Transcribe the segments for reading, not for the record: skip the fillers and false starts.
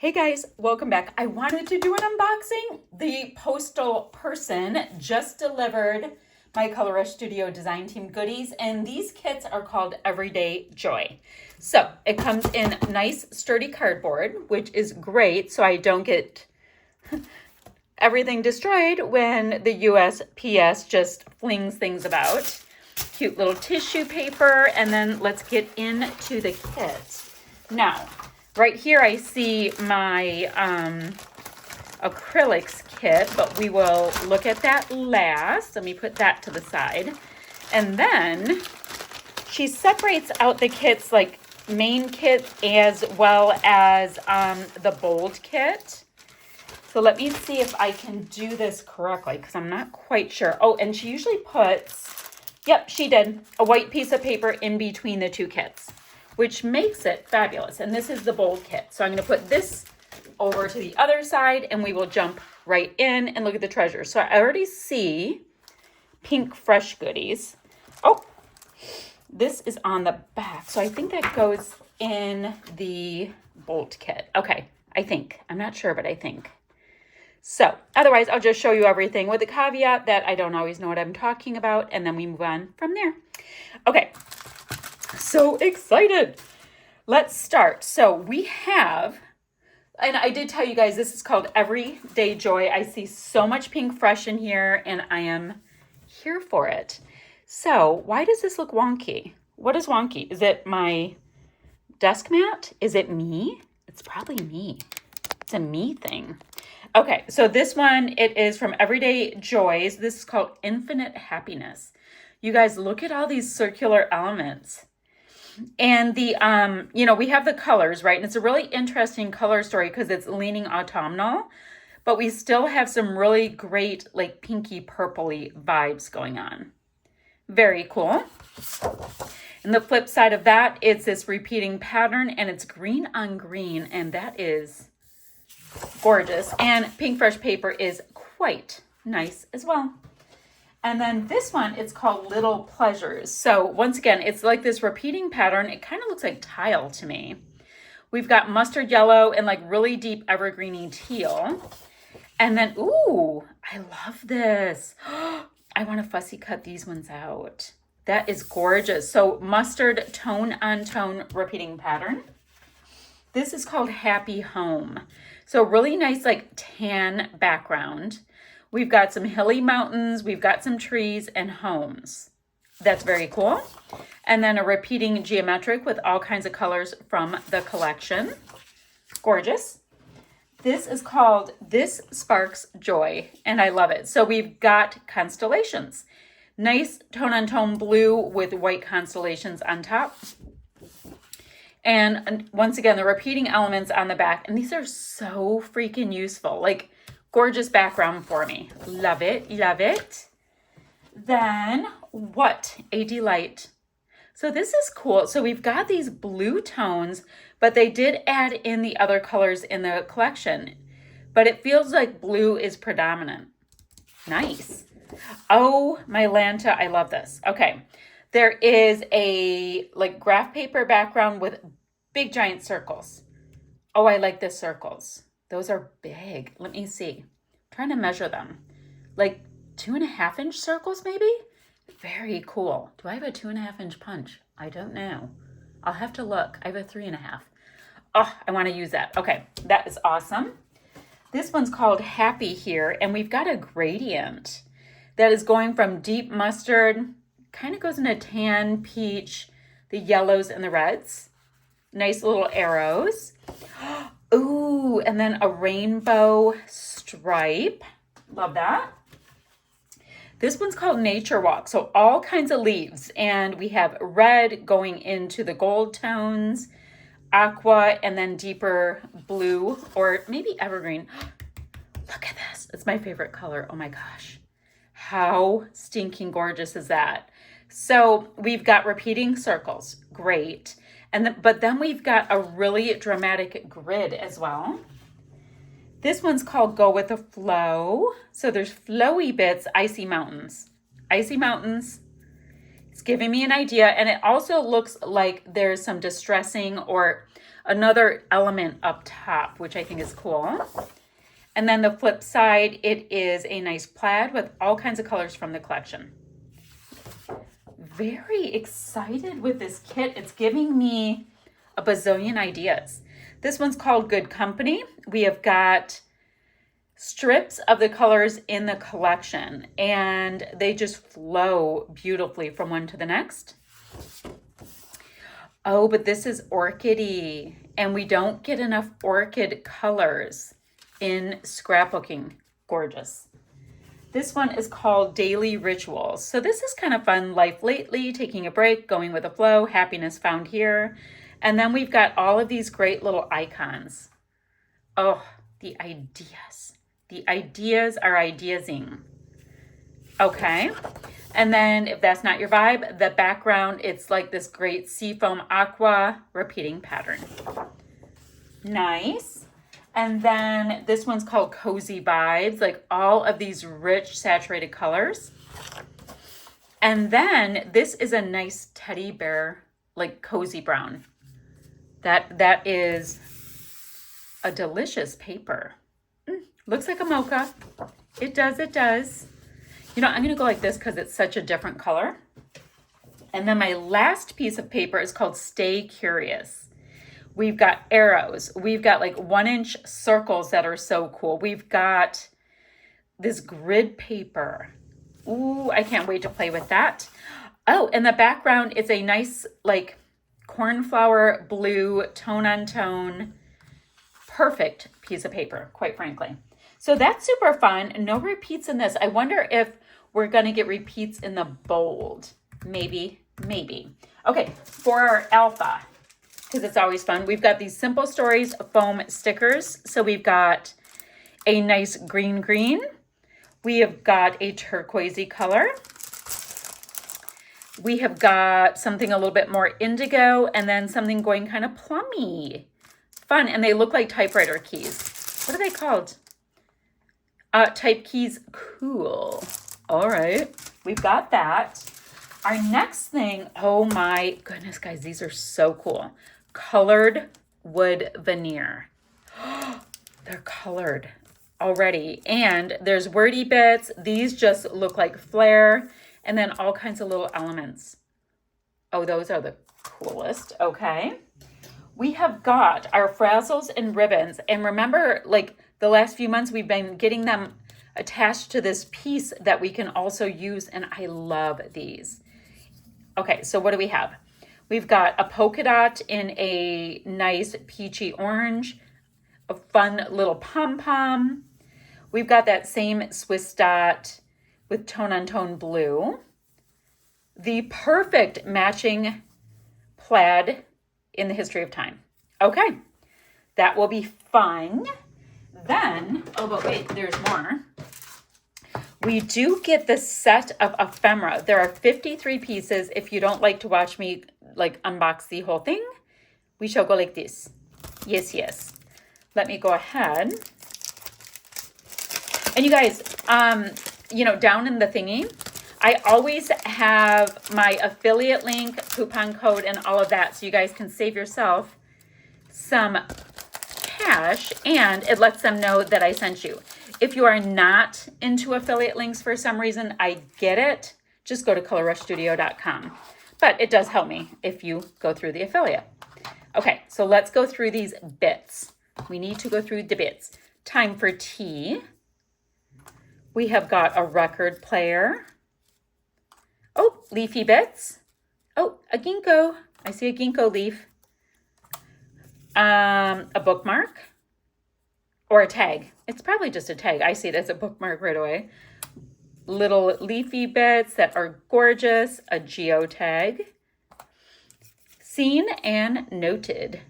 Hey guys, welcome back. I wanted to do an unboxing. The postal person just delivered my Color Rush Studio design team goodies, and these kits are called Everyday Joy. So it comes in nice sturdy cardboard, which is great so I don't get everything destroyed when the USPS just flings things about. Cute little tissue paper, and then let's get into the kit. Now, right here I see my Acrylics kit, but we will look at that last. Let me put that to the side. And then she separates out the kits, like main kit as well as the bold kit. So let me see if I can do this correctly because I'm not quite sure. Oh, and she usually puts, yep, she did, a white piece of paper in between the two kits, which makes it fabulous. And this is the bold kit. So I'm going to put this over to the other side and we will jump right in and look at the treasures. So I already see pink fresh goodies. Oh, this is on the back. So I think that goes in the bold kit. Okay, I think. I'm not sure, but I think. So otherwise, I'll just show you everything with the caveat that I don't always know what I'm talking about. And then we move on from there. Okay. So excited. Let's start. So we have, and I did tell you guys, this is called Everyday Joy. I see so much pink fresh in here and I am here for it. So why does this look wonky? What is wonky? Is it my desk mat? Is it me? It's probably me. It's a me thing. Okay, so this one, it is from Everyday Joys. This is called Infinite Happiness. You guys, look at all these circular elements. And the, we have the colors, right? And it's a really interesting color story because it's leaning autumnal, but we still have some really great, like pinky purpley vibes going on. Very cool. And the flip side of that, it's this repeating pattern and it's green on green. And that is gorgeous. And pink fresh paper is quite nice as well. And then this one, it's called Little Pleasures. So once again, it's like this repeating pattern. It kind of looks like tile to me. We've got mustard yellow and like really deep evergreeny teal. And then, ooh, I love this. I want to fussy cut these ones out. That is gorgeous. So mustard tone on tone repeating pattern. This is called Happy Home. So really nice like tan background. We've got some hilly mountains, we've got some trees and homes. That's very cool. And then a repeating geometric with all kinds of colors from the collection. Gorgeous. This is called This Sparks Joy, and I love it. So we've got constellations. Nice tone-on-tone blue with white constellations on top. And once again, the repeating elements on the back. And these are so freaking useful. Like, gorgeous background for me. Love it. Love it. Then, what a delight. So this is cool. So we've got these blue tones, but they did add in the other colors in the collection. But it feels like blue is predominant. Nice. Oh, my Lanta. I love this. Okay. There is a like graph paper background with big giant circles. Oh, I like the circles. Those are big. Let me see. I'm trying to measure them. Like 2.5 inch circles, maybe? Very cool. Do I have a 2.5 inch punch? I don't know. I'll have to look. I have a 3.5. Oh, I want to use that. Okay, that is awesome. This one's called Happy here, and we've got a gradient that is going from deep mustard, kind of goes into tan, peach, the yellows and the reds. Nice little arrows. Ooh, and then a rainbow stripe. Love that. This one's called Nature Walk. So all kinds of leaves. And we have red going into the gold tones, aqua, and then deeper blue or maybe evergreen. Look at this. It's my favorite color. Oh my gosh. How stinking gorgeous is that? So we've got repeating circles. Great. But then we've got a really dramatic grid as well. This one's called Go With The Flow. So there's flowy bits, icy mountains. Icy mountains. It's giving me an idea, and it also looks like there's some distressing or another element up top, which I think is cool. And then the flip side, it is a nice plaid with all kinds of colors from the collection. Very excited with this kit. It's giving me a bazillion ideas. This one's called Good Company. We have got strips of the colors in the collection, and they just flow beautifully from one to the next. Oh, but this is orchidy, and we don't get enough orchid colors in scrapbooking. Gorgeous. This one is called Daily Rituals. So this is kind of fun. Life lately, taking a break, going with the flow, happiness found here. And then we've got all of these great little icons. Oh, the ideas. The ideas are ideasing. Okay. And then if that's not your vibe, the background, it's like this great seafoam aqua repeating pattern. Nice. And then this one's called Cozy Vibes, like all of these rich saturated colors. And then this is a nice teddy bear, like cozy brown. That is a delicious paper. Looks like a mocha. It does, it does. You know, I'm going to go like this because it's such a different color. And then my last piece of paper is called Stay Curious. We've got arrows. We've got like 1-inch circles that are so cool. We've got this grid paper. Ooh, I can't wait to play with that. Oh, in the background, it's a nice like cornflower blue tone on tone. Perfect piece of paper, quite frankly. So that's super fun. No repeats in this. I wonder if we're going to get repeats in the bold. Maybe, maybe. Okay, for our alpha, because it's always fun, we've got these Simple Stories foam stickers. So we've got a nice green. We have got a turquoisey color. We have got something a little bit more indigo, and then something going kind of plummy. Fun, and they look like typewriter keys. What are they called? Type keys. Cool. All right, we've got that. Our next thing, oh my goodness, guys, these are so cool. Colored wood veneer. They're colored already. And there's wordy bits. These just look like flair. And then all kinds of little elements. Oh, those are the coolest. Okay. We have got our frazzles and ribbons. And remember, like the last few months, we've been getting them attached to this piece that we can also use. And I love these. Okay, so what do we have? We've got a polka dot in a nice peachy orange, a fun little pom-pom. We've got that same Swiss dot with tone-on-tone blue. The perfect matching plaid in the history of time. Okay, that will be fun. Then, oh, but wait, there's more. We do get the set of ephemera. There are 53 pieces. If you don't like to watch me like unbox the whole thing, we shall go like this. Yes, yes. Let me go ahead. And you guys, you know, down in the thingy, I always have my affiliate link, coupon code, and all of that. So you guys can save yourself some cash, and it lets them know that I sent you. If you are not into affiliate links for some reason, I get it. Just go to colorrushstudio.com. But it does help me if you go through the affiliate. Okay, so let's go through these bits. We need to go through the bits. Time for tea. We have got a record player. Oh, leafy bits. Oh, a ginkgo. I see a ginkgo leaf. A bookmark. Or a tag. It's probably just a tag. I see it as a bookmark right away. Little leafy bits that are gorgeous. A geotag. Seen and noted.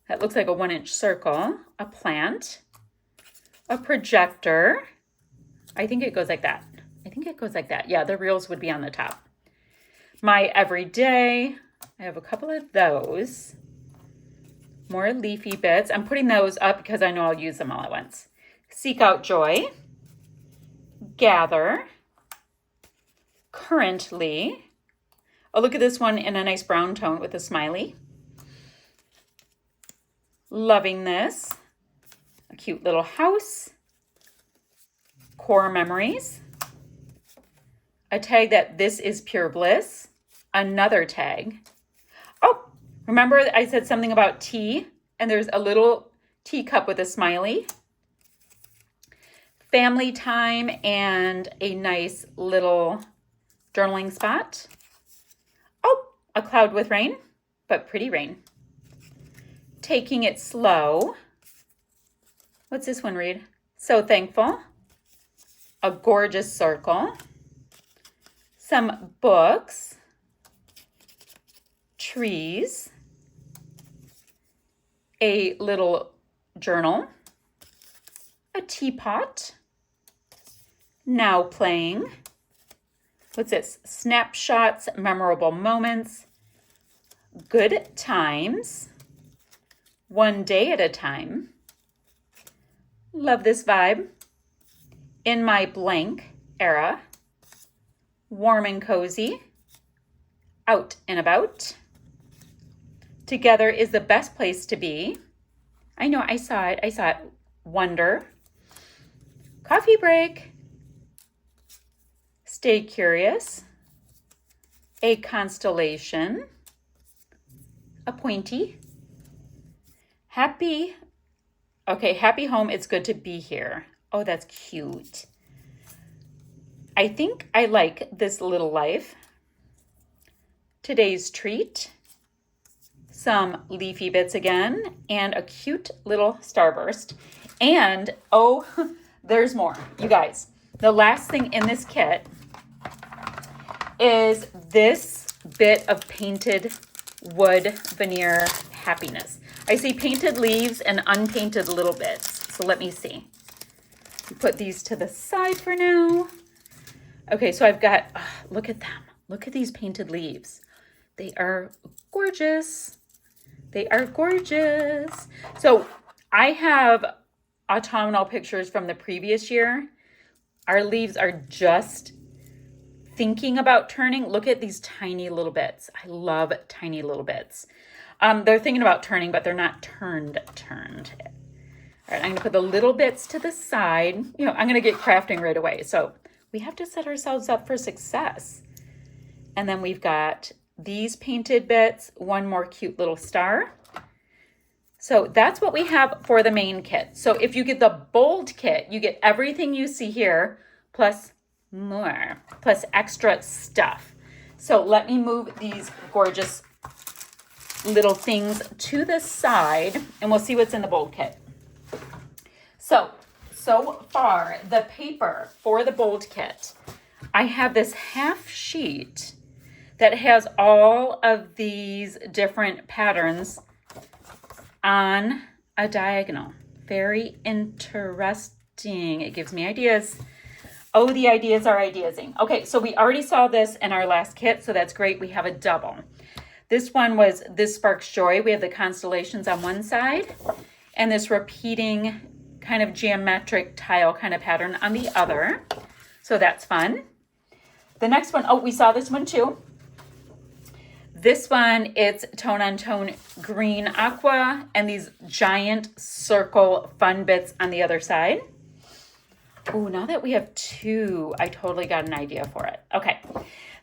That looks like a 1-inch circle. A plant. A projector. I think it goes like that. I think it goes like that. Yeah, the reels would be on the top. My everyday. I have a couple of those. More leafy bits. I'm putting those up because I know I'll use them all at once. Seek out joy. Gather. Currently. Oh, look at this one in a nice brown tone with a smiley. Loving this. A cute little house. Core memories. A tag that this is pure bliss. Another tag. Oh, remember I said something about tea? And there's a little teacup with a smiley. Family time and a nice little journaling spot. Oh, a cloud with rain, but pretty rain. Taking it slow. What's this one read? So thankful. A gorgeous circle. Some books. Trees. A little journal. A teapot. Now playing. What's this? Snapshots, memorable moments. Good times. One day at a time. Love this vibe. In my blank era. Warm and cozy. Out and about. Together is the best place to be. I know, I saw it. Wonder. Coffee break. Stay curious. A constellation. A pointy. Happy. Okay, happy home. It's good to be here. Oh, that's cute. I think I like this little life. Today's treat. Some leafy bits again. And a cute little starburst. And, oh, there's more. You guys, the last thing in this kit is this bit of painted wood veneer happiness. I see painted leaves and unpainted little bits. So let me see. Put these to the side for now. Okay, so I've got, look at them. Look at these painted leaves. They are gorgeous. They are gorgeous. So I have autumnal pictures from the previous year. Our leaves are just thinking about turning. Look at these tiny little bits. I love tiny little bits. They're thinking about turning, but they're not turned. All right, I'm going to put the little bits to the side. You know, I'm going to get crafting right away. So we have to set ourselves up for success. And then we've got these painted bits, one more cute little star. So that's what we have for the main kit. So if you get the bold kit, you get everything you see here, plus more, plus extra stuff. So let me move these gorgeous little things to the side and we'll see what's in the bold kit. So far, the paper for the bold kit, I have this half sheet that has all of these different patterns on a diagonal. Very interesting. It gives me ideas. Oh, the ideas are ideasing. Okay, so we already saw this in our last kit, so that's great. We have a double. This one was This Sparks Joy. We have the constellations on one side and this repeating kind of geometric tile kind of pattern on the other. So that's fun. The next one, oh, we saw this one too. This one, it's tone on tone green aqua and these giant circle fun bits on the other side. Oh, now that we have two, I totally got an idea for it. Okay,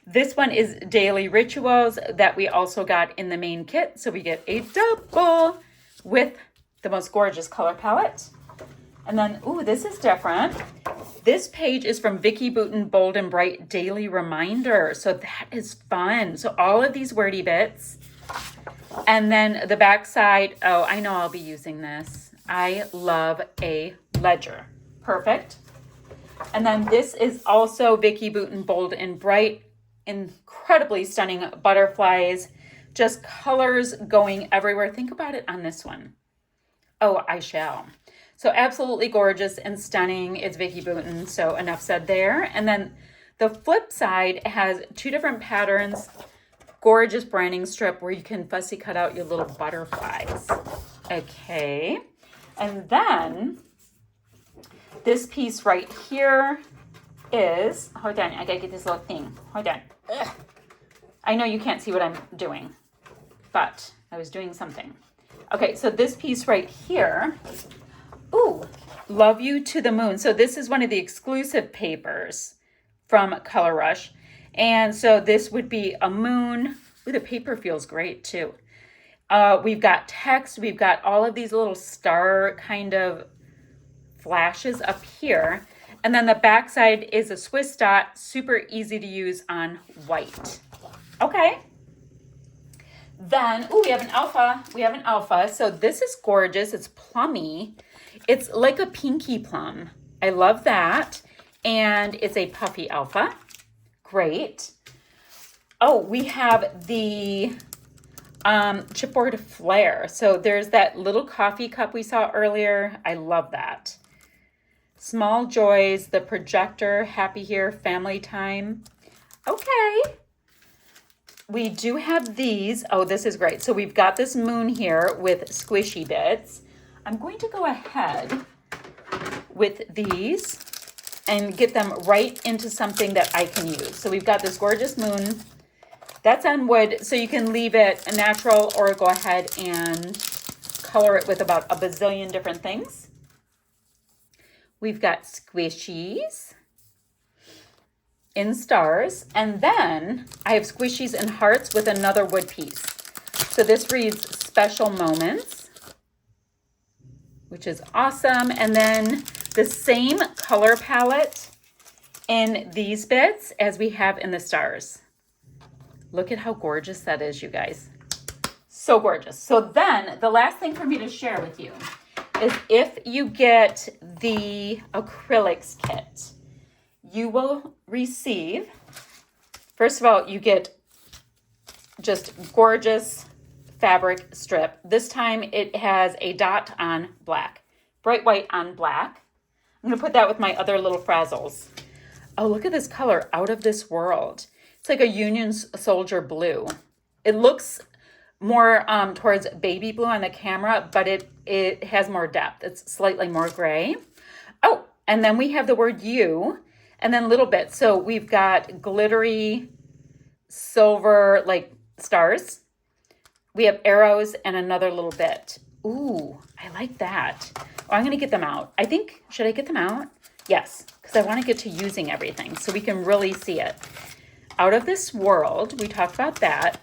this one is Daily Rituals that we also got in the main kit. So we get a double with the most gorgeous color palette. And then, ooh, this is different. This page is from Vicki Boutin Bold and Bright Daily Reminder. So that is fun. So all of these wordy bits. And then the back side, oh, I know I'll be using this. I love a ledger. Perfect. And then this is also Vicki Boutin Bold and Bright. Incredibly stunning butterflies. Just colors going everywhere. Think about it on this one. Oh, I shall. So absolutely gorgeous and stunning. It's Vicki Boutin, so enough said there. And then the flip side has two different patterns. Gorgeous branding strip where you can fussy cut out your little butterflies. Okay. And then this piece right here is, hold on, I gotta get this little thing. Hold on. Ugh. I know you can't see what I'm doing, but I was doing something. Okay, so this piece right here, ooh, Love You to the Moon. So this is one of the exclusive papers from Color Rush. And so this would be a moon. Ooh, the paper feels great too. We've got text. We've got all of these little star kind of flashes up here. And then the backside is a Swiss dot, super easy to use on white. Okay. Then, ooh, we have an alpha. We have an alpha. So this is gorgeous. It's plummy. It's like a pinky plum. I love that. And it's a puffy alpha. Great. Oh, we have the chipboard flare. So there's that little coffee cup we saw earlier. I love that. Small Joys, the projector, Happy Here, Family Time. Okay. We do have these. Oh, this is great. So we've got this moon here with squishy bits. I'm going to go ahead with these and get them right into something that I can use. So we've got this gorgeous moon. That's on wood, so you can leave it natural or go ahead and color it with about a bazillion different things. We've got squishies in stars, and then I have squishies in hearts with another wood piece. So this reads Special Moments, which is awesome. And then the same color palette in these bits as we have in the stars. Look at how gorgeous that is, you guys. So gorgeous. So then the last thing for me to share with you is if you get the Acrylics kit, you will receive, first of all, you get just gorgeous fabric strip. This time it has a dot on black, bright white on black. I'm going to put that with my other little frazzles. Oh, look at this color, Out of This World. It's like a Union Soldier blue. It looks more towards baby blue on the camera, but it has more depth. It's slightly more gray. Oh, and then we have the word you, and then little bits. So we've got glittery silver like stars. We have arrows and another little bit. Ooh, I like that. Oh, I'm going to get them out. I think, should I get them out? Yes, because I want to get to using everything so we can really see it. Out of This World, we talked about that.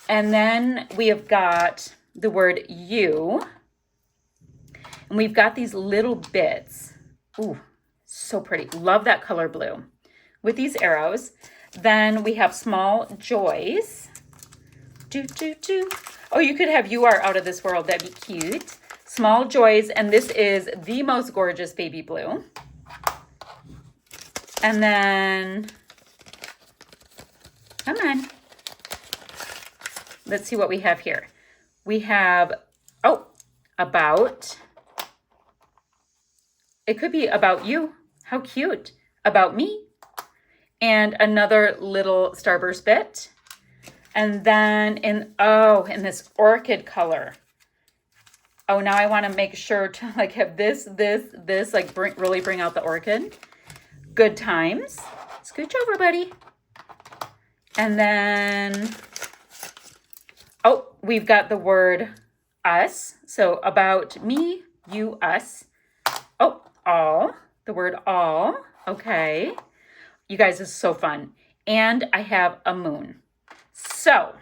And then we have got the word you. And we've got these little bits. Ooh, so pretty. Love that color blue. With these arrows. Then we have Small Joys. Oh, you could have You Are Out of This World. That'd be cute. Small Joys. And this is the most gorgeous baby blue. And then, come on. Let's see what we have here. We have, oh, about. It could be about you. How cute. About me. And another little starburst bit. And then in this orchid color. Oh, now I want to make sure to like have this, like really bring out the orchid. Good Times. Scooch over, buddy. And then, oh, we've got the word us. So about me, you, us. Oh, all. The word all. Okay. You guys, this is so fun. And I have a moon. So,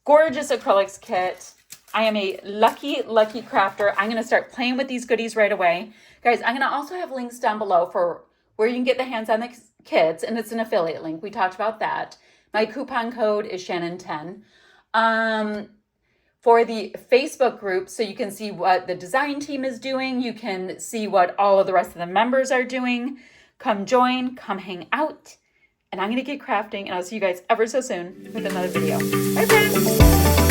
gorgeous acrylics kit. I am a lucky, lucky crafter. I'm going to start playing with these goodies right away. Guys, I'm going to also have links down below for where you can get the hands on the kits, and it's an affiliate link. We talked about that. My coupon code is Shannon10. For the Facebook group, so you can see what the design team is doing. You can see what all of the rest of the members are doing. Come join, come hang out. And I'm going to get crafting, and I'll see you guys ever so soon with another video. Bye, friends.